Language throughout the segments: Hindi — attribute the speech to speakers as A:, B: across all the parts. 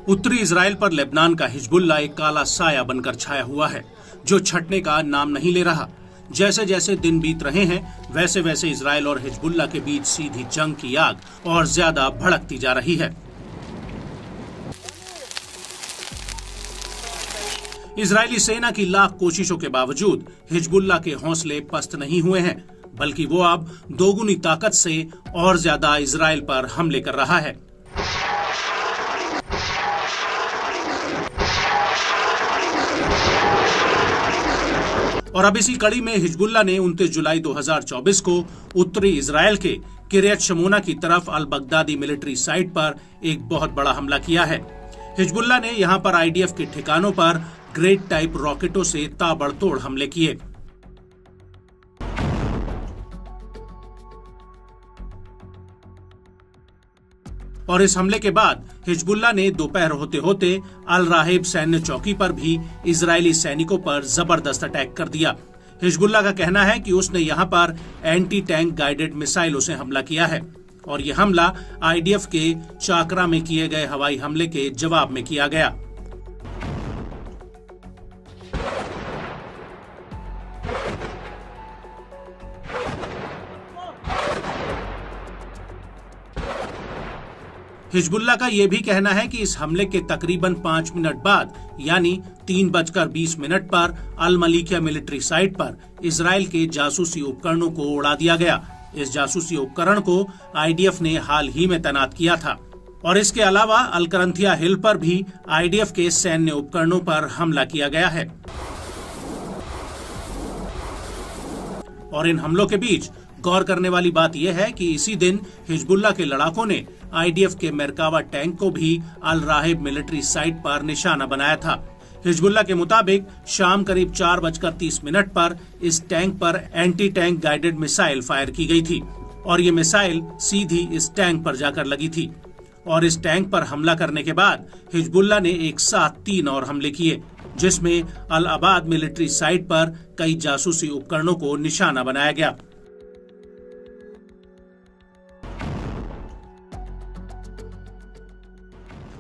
A: उत्तरी इजराइल पर लेबनान का हिजबुल्ला एक काला साया बनकर छाया हुआ है, जो छटने का नाम नहीं ले रहा। जैसे जैसे दिन बीत रहे हैं, वैसे वैसे इजराइल और हिजबुल्ला के बीच सीधी जंग की आग और ज्यादा भड़कती जा रही है। इजरायली सेना की लाख कोशिशों के बावजूद हिजबुल्ला के हौसले पस्त नहीं हुए हैं, बल्कि वो अब दोगुनी ताकत से और ज्यादा इजराइल पर हमले कर रहा है। और अब इसी कड़ी में हिजबुल्ला ने 29 जुलाई 2024 को उत्तरी इजराइल के किर्यत शमोना की तरफ अल बगदादी मिलिट्री साइट पर एक बहुत बड़ा हमला किया है। हिजबुल्ला ने यहां पर आईडीएफ के ठिकानों पर ग्रेड टाइप रॉकेटों से ताबड़तोड़ हमले किए। और इस हमले के बाद हिजबुल्ला ने दोपहर होते होते अल राहिब सैन्य चौकी पर भी इजरायली सैनिकों पर जबरदस्त अटैक कर दिया। हिजबुल्ला का कहना है कि उसने यहां पर एंटी टैंक गाइडेड मिसाइलों से हमला किया है और यह हमला आईडीएफ के चाकरा में किए गए हवाई हमले के जवाब में किया गया। हिजबुल्ला का यह भी कहना है कि इस हमले के तकरीबन 5 मिनट बाद यानी 3:20 पर अल मलीकिया मिलिट्री साइट पर इजराइल के जासूसी उपकरणों को उड़ा दिया गया। इस जासूसी उपकरण को आईडीएफ ने हाल ही में तैनात किया था और इसके अलावा अल करंथिया हिल पर भी आईडीएफ के सैन्य उपकरणों पर हमला किया गया है। और इन हमलों के बीच गौर करने वाली बात यह है कि इसी दिन हिजबुल्ला के लड़ाकों ने आईडीएफ के मेरकावा टैंक को भी अल राहिब मिलिट्री साइट पर निशाना बनाया था। हिजबुल्ला के मुताबिक शाम करीब 4:30 पर इस टैंक पर anti tank guided missile fire की गई थी और ये मिसाइल सीधी इस टैंक पर जाकर लगी थी। और इस टैंक पर हमला करने के बाद हिजबुल्ला ने एक साथ 3 और हमले किए, जिसमें अल अबाद मिलिट्री साइट पर कई जासूसी उपकरणों को निशाना बनाया गया।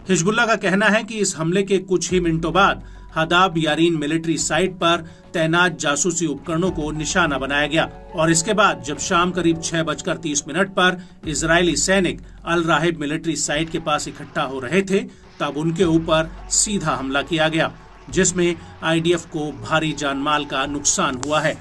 A: हिजबुल्ला का कहना है कि इस हमले के कुछ ही मिनटों बाद हदाब यारीन मिलिट्री साइट पर तैनात जासूसी उपकरणों को निशाना बनाया गया और इसके बाद जब शाम करीब 6:30 पर इजरायली सैनिक अल राहिब मिलिट्री साइट के पास इकट्ठा हो रहे थे, तब उनके ऊपर सीधा हमला किया गया, जिसमें आईडीएफ को भारी जानमाल का नुकसान हुआ है।